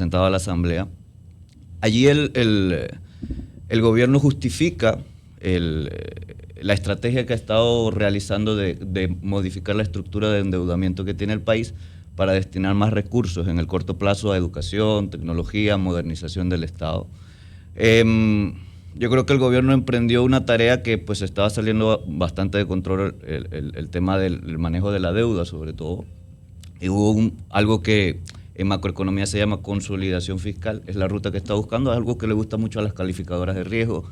presentado a la Asamblea. Allí el gobierno justifica la estrategia que ha estado realizando de modificar la estructura de endeudamiento que tiene el país para destinar más recursos en el corto plazo a educación, tecnología, modernización del Estado. Yo creo que el gobierno emprendió una tarea que pues estaba saliendo bastante de control, el tema del manejo de la deuda sobre todo. Y hubo algo que en macroeconomía se llama consolidación fiscal, es la ruta que está buscando, es algo que le gusta mucho a las calificadoras de riesgo,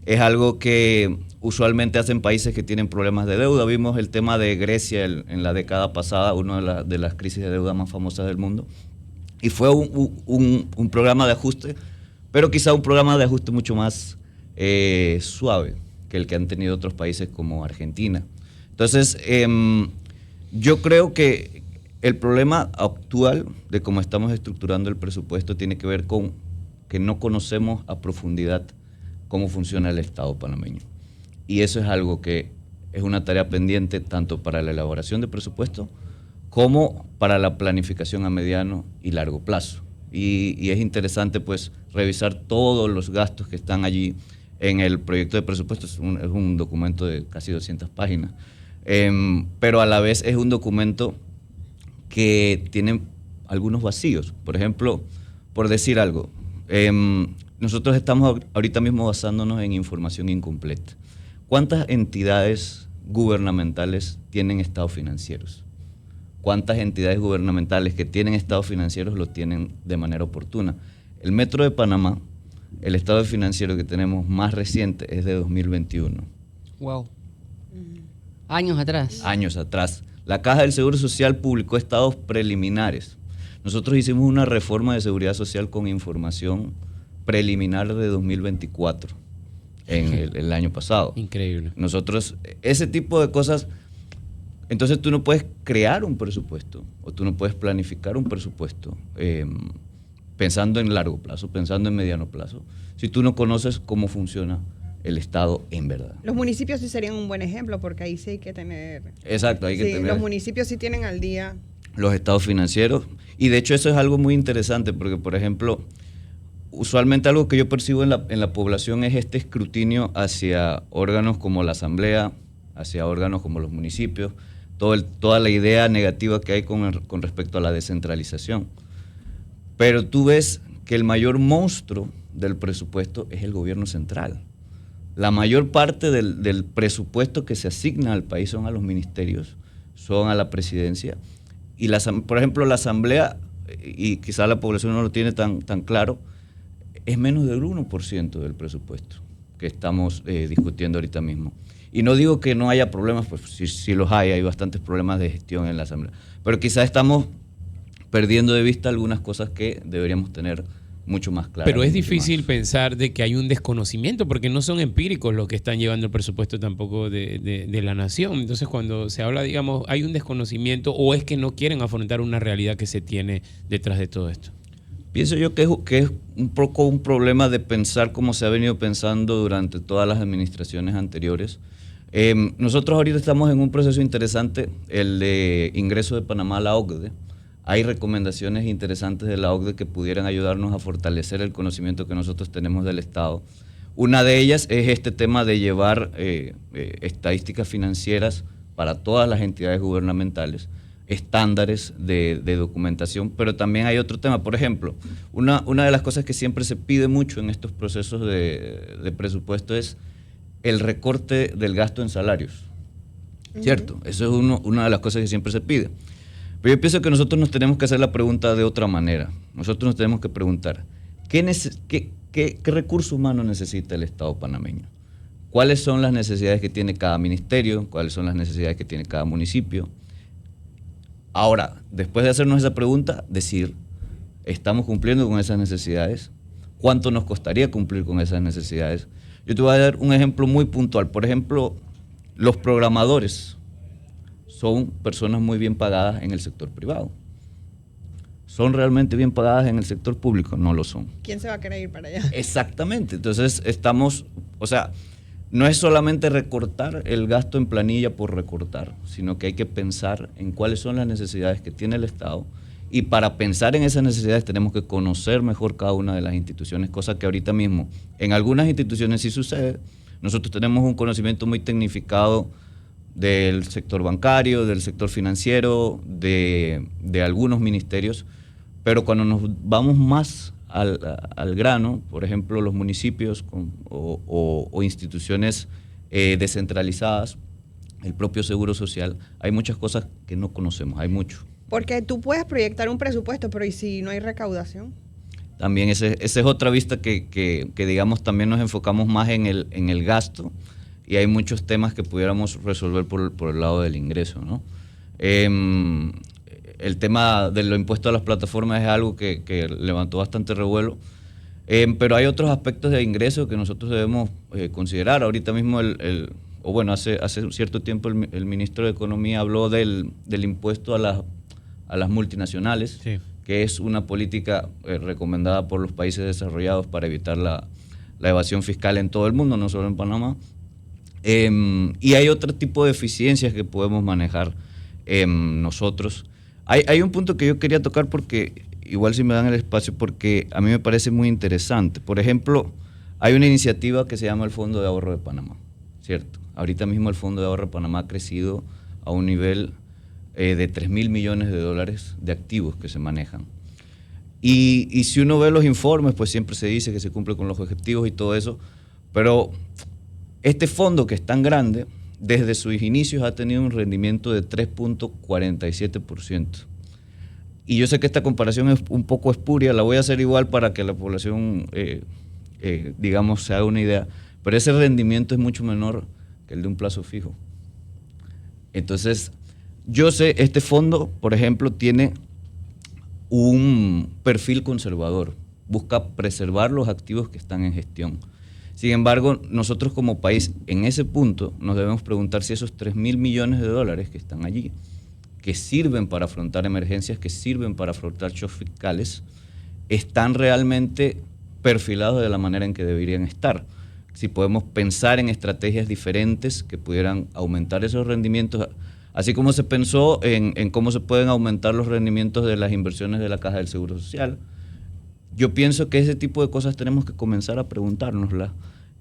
es algo que usualmente hacen países que tienen problemas de deuda. Vimos el tema de Grecia en la década pasada, una de las crisis de deuda más famosas del mundo, y fue un programa de ajuste, pero quizá un programa de ajuste mucho más suave que el que han tenido otros países como Argentina. Entonces, yo creo que el problema actual de cómo estamos estructurando el presupuesto tiene que ver con que no conocemos a profundidad cómo funciona el Estado panameño. Y eso es algo que es una tarea pendiente tanto para la elaboración de presupuesto como para la planificación a mediano y largo plazo. Y es interesante pues revisar todos los gastos que están allí en el proyecto de presupuesto. Es un documento de casi 200 páginas, pero a la vez es un documento que tiene algunos vacíos. Por ejemplo, por decir algo, nosotros estamos ahorita mismo basándonos en información incompleta. ¿Cuántas entidades gubernamentales tienen estados financieros? ¿Cuántas entidades gubernamentales que tienen estados financieros lo tienen de manera oportuna? El Metro de Panamá, el estado financiero que tenemos más reciente es de 2021. Wow. Años atrás. Años atrás. La Caja del Seguro Social publicó estados preliminares. Nosotros hicimos una reforma de seguridad social con información preliminar de 2024 en el año pasado. Increíble. Nosotros, ese tipo de cosas, entonces tú no puedes crear un presupuesto o tú no puedes planificar un presupuesto pensando en largo plazo, pensando en mediano plazo, si tú no conoces cómo funciona el Estado en verdad. Los municipios sí serían un buen ejemplo porque ahí sí hay que tener... Exacto, hay que tener... Los municipios sí tienen al día los estados financieros, y de hecho eso es algo muy interesante porque, por ejemplo, usualmente algo que yo percibo en la población es este escrutinio hacia órganos como la Asamblea, hacia órganos como los municipios, toda la idea negativa que hay con respecto a la descentralización. Pero tú ves que el mayor monstruo del presupuesto es el gobierno central. La mayor parte del presupuesto que se asigna al país son a los ministerios, son a la presidencia. Y por ejemplo, la Asamblea, y quizá la población no lo tiene tan claro, es menos del 1% del presupuesto que estamos discutiendo ahorita mismo. Y no digo que no haya problemas, pues sí los hay bastantes problemas de gestión en la Asamblea. Pero quizá estamos perdiendo de vista algunas cosas que deberíamos tener mucho más claras. Pero es difícil pensar de que hay un desconocimiento, porque no son empíricos los que están llevando el presupuesto tampoco de la nación. Entonces, cuando se habla, digamos, hay un desconocimiento o es que no quieren afrontar una realidad que se tiene detrás de todo esto. Pienso yo que es un poco un problema de pensar como se ha venido pensando durante todas las administraciones anteriores. Nosotros ahorita estamos en un proceso interesante, el de ingreso de Panamá a la OCDE. Hay recomendaciones interesantes de la OCDE que pudieran ayudarnos a fortalecer el conocimiento que nosotros tenemos del Estado. Una de ellas es este tema de llevar estadísticas financieras para todas las entidades gubernamentales, estándares de documentación, pero también hay otro tema. Por ejemplo, una de las cosas que siempre se pide mucho en estos procesos de presupuesto es el recorte del gasto en salarios, ¿cierto? Eso es una de las cosas que siempre se pide. Pero yo pienso que nosotros nos tenemos que hacer la pregunta de otra manera. Nosotros nos tenemos que preguntar, ¿qué recurso humano necesita el Estado panameño? ¿Cuáles son las necesidades que tiene cada ministerio? ¿Cuáles son las necesidades que tiene cada municipio? Ahora, después de hacernos esa pregunta, decir, ¿estamos cumpliendo con esas necesidades? ¿Cuánto nos costaría cumplir con esas necesidades? Yo te voy a dar un ejemplo muy puntual. Por ejemplo, los programadores son personas muy bien pagadas en el sector privado. ¿Son realmente bien pagadas en el sector público? No lo son. ¿Quién se va a querer ir para allá? Exactamente. Entonces no es solamente recortar el gasto en planilla por recortar, sino que hay que pensar en cuáles son las necesidades que tiene el Estado Y para pensar en esas necesidades tenemos que conocer mejor cada una de las instituciones, cosa que ahorita mismo en algunas instituciones sí sucede. Nosotros tenemos un conocimiento muy tecnificado del sector bancario, del sector financiero, de algunos ministerios, pero cuando nos vamos más al grano, por ejemplo, los municipios o instituciones descentralizadas, el propio Seguro Social, hay muchas cosas que no conocemos, hay mucho. Porque tú puedes proyectar un presupuesto, pero ¿y si no hay recaudación? También esa es otra vista que digamos, también nos enfocamos más en el gasto, y hay muchos temas que pudiéramos resolver por el lado del ingreso, ¿no? El tema de los impuestos a las plataformas es algo que levantó bastante revuelo, pero hay otros aspectos de ingreso que nosotros debemos considerar. Ahorita mismo, hace un cierto tiempo el ministro de Economía habló del impuesto a las multinacionales, sí, que es una política recomendada por los países desarrollados para evitar la evasión fiscal en todo el mundo, no solo en Panamá. Y hay otro tipo de eficiencias que podemos manejar nosotros. Hay un punto que yo quería tocar, porque igual si me dan el espacio, porque a mí me parece muy interesante. Por ejemplo, hay una iniciativa que se llama el Fondo de Ahorro de Panamá, ¿cierto? Ahorita mismo el Fondo de Ahorro de Panamá ha crecido a un nivel de 3.000 millones de dólares de activos que se manejan. Y si uno ve los informes, pues siempre se dice que se cumple con los objetivos y todo eso, pero este fondo, que es tan grande, desde sus inicios ha tenido un rendimiento de 3.47%. Y yo sé que esta comparación es un poco espuria, la voy a hacer igual para que la población, digamos, se haga una idea, pero ese rendimiento es mucho menor que el de un plazo fijo. Entonces, yo sé, este fondo, por ejemplo, tiene un perfil conservador, busca preservar los activos que están en gestión. Sin embargo, nosotros como país, en ese punto, nos debemos preguntar si esos 3.000 millones de dólares que están allí, que sirven para afrontar emergencias, que sirven para afrontar shocks fiscales, están realmente perfilados de la manera en que deberían estar. Si podemos pensar en estrategias diferentes que pudieran aumentar esos rendimientos, así como se pensó en cómo se pueden aumentar los rendimientos de las inversiones de la Caja del Seguro Social. Yo pienso que ese tipo de cosas tenemos que comenzar a preguntárnoslas,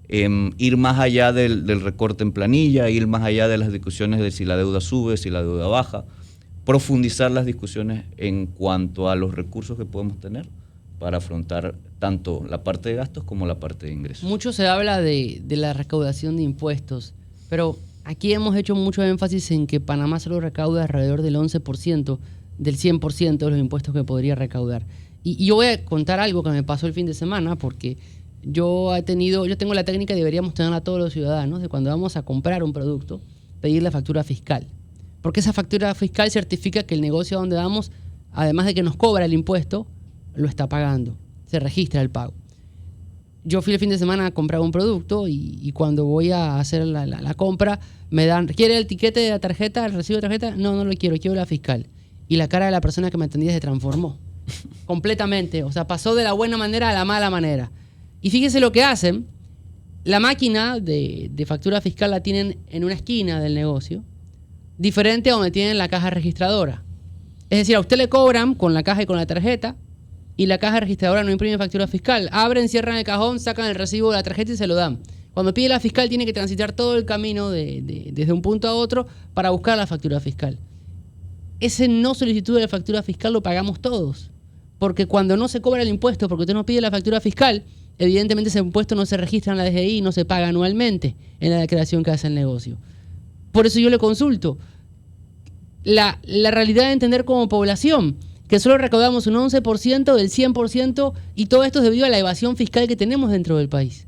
ir más allá del recorte en planilla, ir más allá de las discusiones de si la deuda sube, si la deuda baja, profundizar las discusiones en cuanto a los recursos que podemos tener para afrontar tanto la parte de gastos como la parte de ingresos. Mucho se habla de la recaudación de impuestos, pero aquí hemos hecho mucho énfasis en que Panamá solo recauda alrededor del 11% del 100% de los impuestos que podría recaudar. Y yo voy a contar algo que me pasó el fin de semana, porque yo tengo la técnica, y deberíamos tenerla todos los ciudadanos, de cuando vamos a comprar un producto, pedir la factura fiscal. Porque esa factura fiscal certifica que el negocio a donde vamos, además de que nos cobra el impuesto, lo está pagando. Se registra el pago. Yo fui el fin de semana a comprar un producto y cuando voy a hacer la compra, me dan, ¿quiere el tiquete de la tarjeta, el recibo de tarjeta? No lo quiero la fiscal. Y la cara de la persona que me atendía se transformó completamente. O sea, pasó de la buena manera a la mala manera. Y fíjese lo que hacen. La máquina de factura fiscal la tienen en una esquina del negocio, diferente a donde tienen la caja registradora. Es decir, a usted le cobran con la caja y con la tarjeta, y la caja registradora no imprime factura fiscal. Abren, cierran el cajón, sacan el recibo de la tarjeta y se lo dan. Cuando pide la fiscal tiene que transitar todo el camino desde un punto a otro para buscar la factura fiscal. Ese no solicitud de la factura fiscal lo pagamos todos. Porque cuando no se cobra el impuesto, porque usted no pide la factura fiscal, evidentemente ese impuesto no se registra en la DGI y no se paga anualmente en la declaración que hace el negocio. Por eso yo le consulto la realidad de entender como población que solo recaudamos un 11% del 100%, y todo esto es debido a la evasión fiscal que tenemos dentro del país.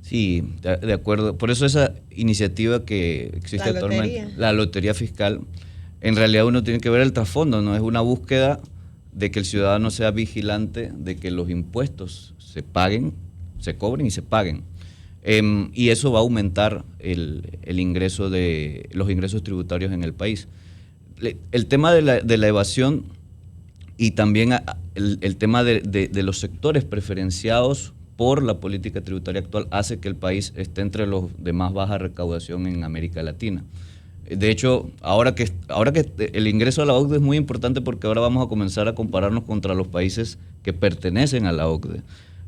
Sí, de acuerdo. Por eso esa iniciativa que existe actualmente, la lotería fiscal, en realidad uno tiene que ver el trasfondo, ¿no? Es una búsqueda de que el ciudadano sea vigilante de que los impuestos se paguen, se cobren y se paguen. Y eso va a aumentar el ingreso de los ingresos tributarios en el país. El tema de la evasión y también el tema de los sectores preferenciados por la política tributaria actual hace que el país esté entre los de más baja recaudación en América Latina. De hecho, ahora que el ingreso a la OCDE es muy importante porque ahora vamos a comenzar a compararnos contra los países que pertenecen a la OCDE.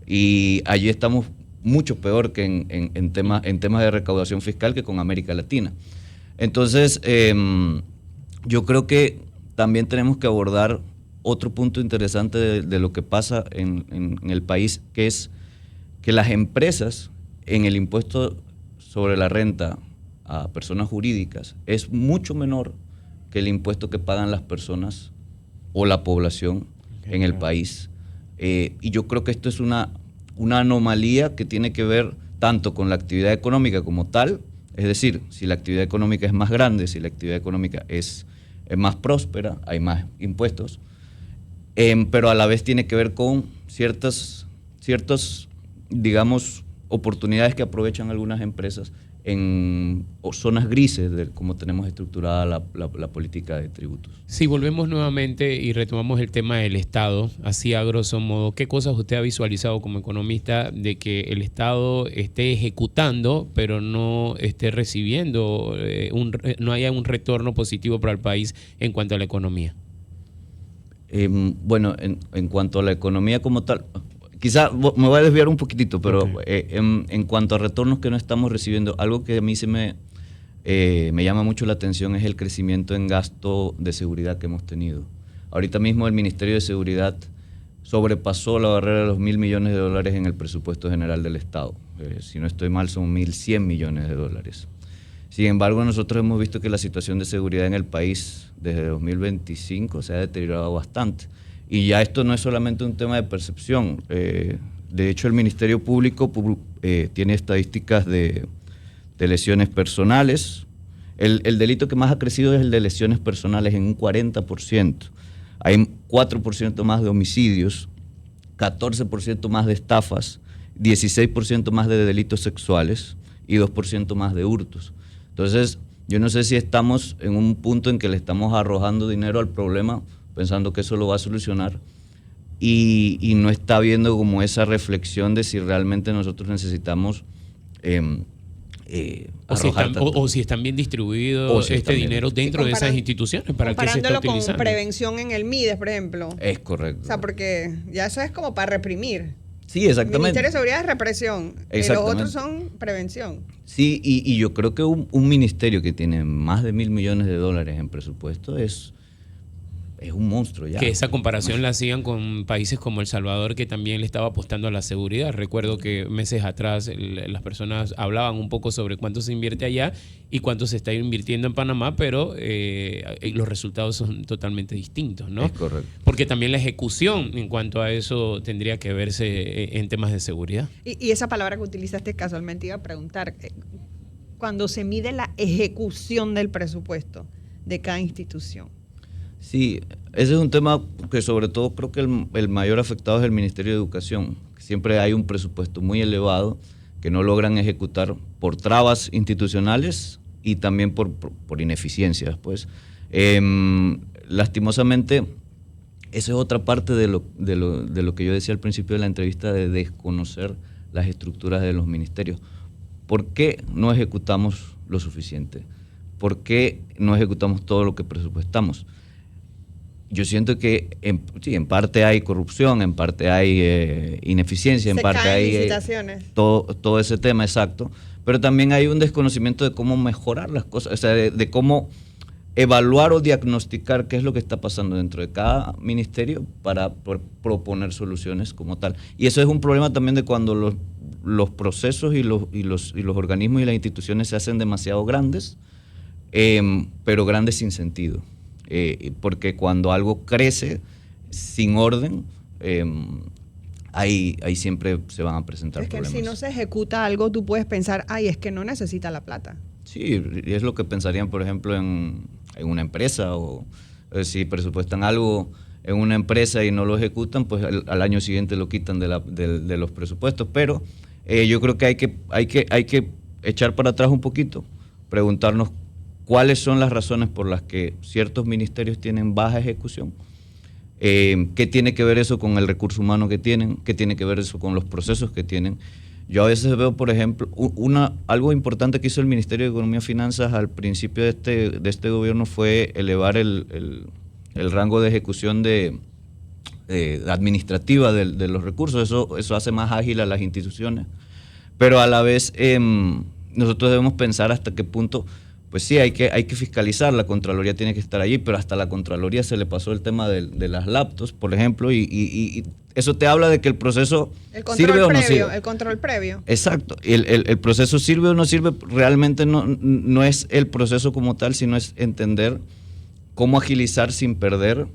Y allí estamos mucho peor que en temas de recaudación fiscal que con América Latina. Entonces, yo creo que también tenemos que abordar otro punto interesante de lo que pasa en el país, que es que las empresas en el impuesto sobre la renta a personas jurídicas es mucho menor que el impuesto que pagan las personas o la población en el país. Y yo creo que esto es una anomalía que tiene que ver tanto con la actividad económica como tal, es decir, si la actividad económica es más grande, si la actividad económica es más próspera, hay más impuestos, pero a la vez tiene que ver con ciertas, digamos, oportunidades que aprovechan algunas empresas en zonas grises de cómo tenemos estructurada la política de tributos. Si volvemos nuevamente y retomamos el tema del Estado, así a grosso modo, ¿qué cosas usted ha visualizado como economista de que el Estado esté ejecutando, pero no esté recibiendo, no haya un retorno positivo para el país en cuanto a la economía? Bueno, en cuanto a la economía como tal, quizá me voy a desviar un poquitito, pero okay. En cuanto a retornos que no estamos recibiendo, algo que a mí me llama mucho la atención es el crecimiento en gasto de seguridad que hemos tenido. Ahorita mismo el Ministerio de Seguridad sobrepasó la barrera de los $1.000 millones en el presupuesto general del Estado. Si no estoy mal, son 1.100 millones de dólares. Sin embargo, nosotros hemos visto que la situación de seguridad en el país desde 2025 se ha deteriorado bastante. Y ya esto no es solamente un tema de percepción. De hecho, el Ministerio Público tiene estadísticas de lesiones personales. El delito que más ha crecido es el de lesiones personales en un 40%. Hay 4% más de homicidios, 14% más de estafas, 16% más de delitos sexuales y 2% más de hurtos. Entonces, yo no sé si estamos en un punto en que le estamos arrojando dinero al problema pensando que eso lo va a solucionar y no está habiendo como esa reflexión de si realmente nosotros necesitamos o si están bien distribuidos este dinero dentro de esas instituciones, para qué se está utilizando. Comparándolo con prevención en el MIDES, por ejemplo. Es correcto. O sea, porque ya eso es como para reprimir. Sí, exactamente. El Ministerio de Seguridad es represión y los otros son prevención. Sí, y yo creo que un ministerio que tiene más de $1.000 millones en presupuesto es un monstruo ya. Que esa comparación la hacían con países como El Salvador, que también le estaba apostando a la seguridad. Recuerdo que meses atrás las personas hablaban un poco sobre cuánto se invierte allá y cuánto se está invirtiendo en Panamá, pero los resultados son totalmente distintos, ¿no? Es correcto. Porque también la ejecución en cuanto a eso tendría que verse en temas de seguridad. Y esa palabra que utilizaste casualmente iba a preguntar, cuando se mide la ejecución del presupuesto de cada institución. Sí, ese es un tema que sobre todo creo que el mayor afectado es el Ministerio de Educación. Siempre hay un presupuesto muy elevado que no logran ejecutar por trabas institucionales y también por ineficiencias. Pues. Lastimosamente, esa es otra parte de lo que yo decía al principio de la entrevista, de desconocer las estructuras de los ministerios. ¿Por qué no ejecutamos lo suficiente? ¿Por qué no ejecutamos todo lo que presupuestamos? Yo siento que en parte hay corrupción, en parte hay ineficiencia, en parte hay todo ese tema, exacto, pero también hay un desconocimiento de cómo mejorar las cosas, o sea, de cómo evaluar o diagnosticar qué es lo que está pasando dentro de cada ministerio para proponer soluciones como tal. Y eso es un problema también de cuando los procesos y los organismos y las instituciones se hacen demasiado grandes, pero grandes sin sentido. Porque cuando algo crece sin orden, ahí siempre se van a presentar problemas. Es que si no se ejecuta algo, tú puedes pensar, es que no necesita la plata. Sí, y es lo que pensarían, por ejemplo, en una empresa, o si presupuestan algo en una empresa y no lo ejecutan, pues al año siguiente lo quitan de los presupuestos. Pero yo creo que hay que echar para atrás un poquito, preguntarnos cuáles son las razones por las que ciertos ministerios tienen baja ejecución, qué tiene que ver eso con el recurso humano que tienen, qué tiene que ver eso con los procesos que tienen, Yo a veces veo, por ejemplo, algo importante que hizo el Ministerio de Economía y Finanzas al principio de este gobierno fue elevar el rango de ejecución administrativa de los recursos. Eso hace más ágil a las instituciones. Pero a la vez nosotros debemos pensar hasta qué punto, pues sí, hay que fiscalizar, la Contraloría tiene que estar allí, pero hasta la Contraloría se le pasó el tema de las laptops, por ejemplo, y eso te habla de que el proceso sirve o no sirve. El control previo. Exacto, el proceso sirve o no sirve, realmente no es el proceso como tal, sino es entender cómo agilizar sin perder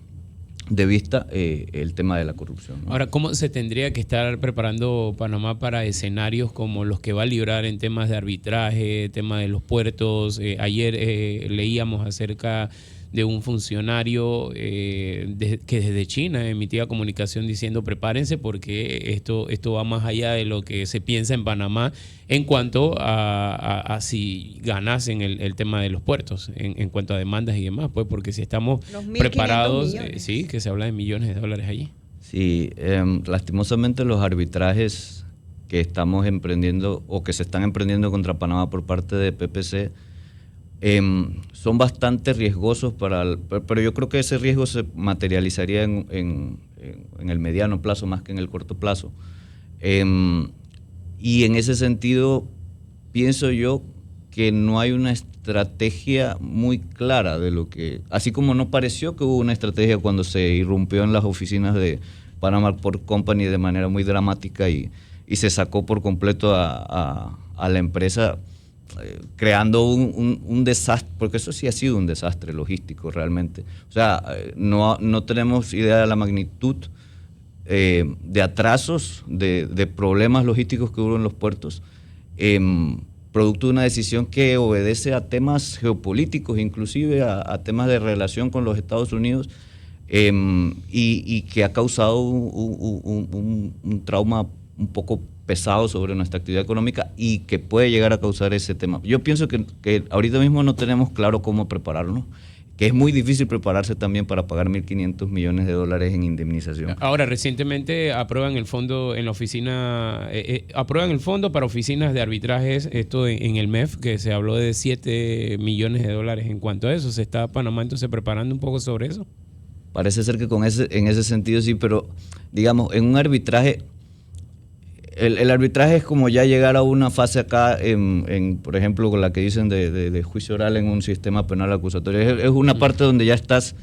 de vista el tema de la corrupción, ¿no? Ahora, ¿cómo se tendría que estar preparando Panamá para escenarios como los que va a librar en temas de arbitraje, tema de los puertos? Ayer leíamos acerca de un funcionario que desde China emitía comunicación diciendo prepárense porque esto va más allá de lo que se piensa en Panamá en cuanto a si ganasen el tema de los puertos, en cuanto a demandas y demás, pues porque si estamos preparados, sí, que se habla de millones de dólares allí. Sí, lastimosamente los arbitrajes que estamos emprendiendo o que se están emprendiendo contra Panamá por parte de PPC son bastante riesgosos pero yo creo que ese riesgo se materializaría en el mediano plazo más que en el corto plazo. Y en ese sentido pienso yo que no hay una estrategia muy clara de lo que, así como no pareció que hubo una estrategia cuando se irrumpió en las oficinas de Panama Port Company de manera muy dramática y se sacó por completo a la empresa, creando un desastre, porque eso sí ha sido un desastre logístico realmente. O sea, no tenemos idea de la magnitud de atrasos, de problemas logísticos que hubo en los puertos, producto de una decisión que obedece a temas geopolíticos, inclusive a temas de relación con los Estados Unidos, y que ha causado un trauma un poco pesado sobre nuestra actividad económica y que puede llegar a causar ese tema. Yo pienso que ahorita mismo no tenemos claro cómo prepararnos, que es muy difícil prepararse también para pagar 1.500 millones de dólares en indemnización. Ahora, recientemente aprueban el fondo en la oficina, aprueban el fondo para oficinas de arbitrajes, esto en el MEF, que se habló de 7 millones de dólares. En cuanto a eso, ¿se está Panamá entonces preparando un poco sobre eso? Parece ser que en ese sentido sí, pero digamos, en un arbitraje, el arbitraje es como ya llegar a una fase acá, por ejemplo, con la que dicen de juicio oral en un sistema penal acusatorio. Es una parte donde ya estás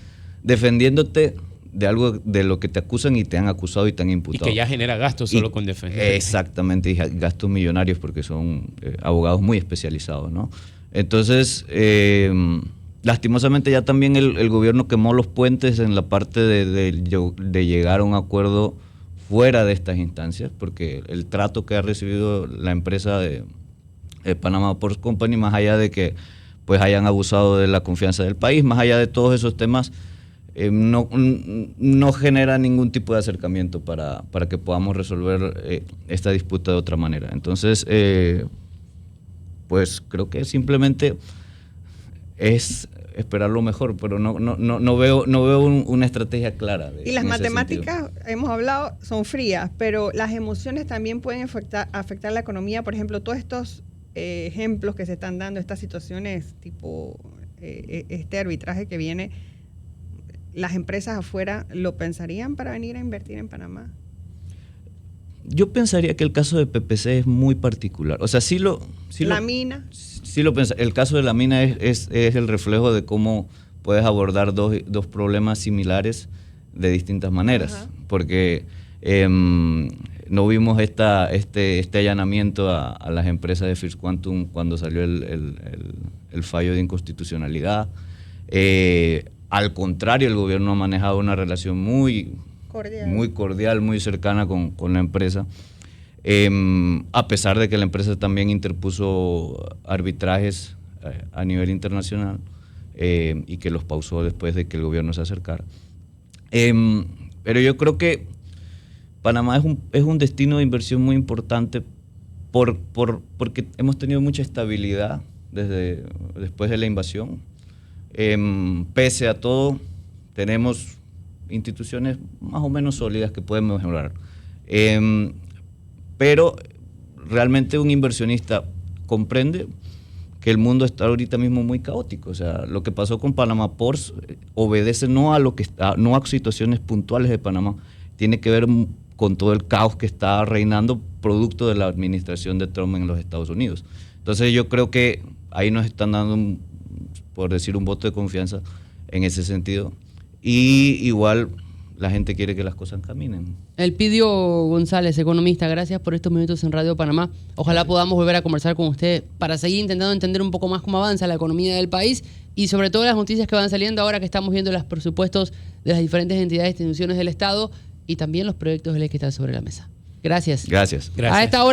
defendiéndote de algo de lo que te acusan y te han acusado y te han imputado. Y que ya genera gastos solo con defender. Exactamente, y gastos millonarios porque son abogados muy especializados, ¿no? Entonces, lastimosamente ya también el gobierno quemó los puentes en la parte de llegar a un acuerdo fuera de estas instancias, porque el trato que ha recibido la empresa de Panama Port Company, más allá de que pues hayan abusado de la confianza del país, más allá de todos esos temas, no genera ningún tipo de acercamiento para que podamos resolver esta disputa de otra manera. Entonces, pues creo que simplemente es esperar lo mejor, pero no veo una estrategia clara. Y las matemáticas, hemos hablado, son frías, pero las emociones también pueden afectar la economía. Por ejemplo, todos estos ejemplos que se están dando, estas situaciones tipo este arbitraje que viene, ¿las empresas afuera lo pensarían para venir a invertir en Panamá? Yo pensaría que el caso de PPC es muy particular. O sea, mina. Sí lo pensé. El caso de la mina es el reflejo de cómo puedes abordar dos problemas similares de distintas maneras. Ajá. Porque no vimos este allanamiento a las empresas de First Quantum cuando salió el fallo de inconstitucionalidad. Al contrario, el gobierno ha manejado una relación muy cordial, muy cercana con la empresa. A pesar de que la empresa también interpuso arbitrajes a nivel internacional y que los pausó después de que el gobierno se acercara. Pero yo creo que Panamá es un destino de inversión muy importante porque hemos tenido mucha estabilidad después de la invasión. Pese a todo, tenemos instituciones más o menos sólidas que pueden mejorar. Pero realmente un inversionista comprende que el mundo está ahorita mismo muy caótico. O sea, lo que pasó con Panama Ports obedece no a situaciones puntuales de Panamá, tiene que ver con todo el caos que está reinando producto de la administración de Trump en los Estados Unidos. Entonces yo creo que ahí nos están dando, por decir, un voto de confianza en ese sentido. Y igual la gente quiere que las cosas caminen. Elpidio González, economista, gracias por estos minutos en Radio Panamá. Ojalá podamos volver a conversar con usted para seguir intentando entender un poco más cómo avanza la economía del país y sobre todo las noticias que van saliendo ahora que estamos viendo los presupuestos de las diferentes entidades e instituciones del Estado y también los proyectos de ley que están sobre la mesa. Gracias. Gracias. A esta hora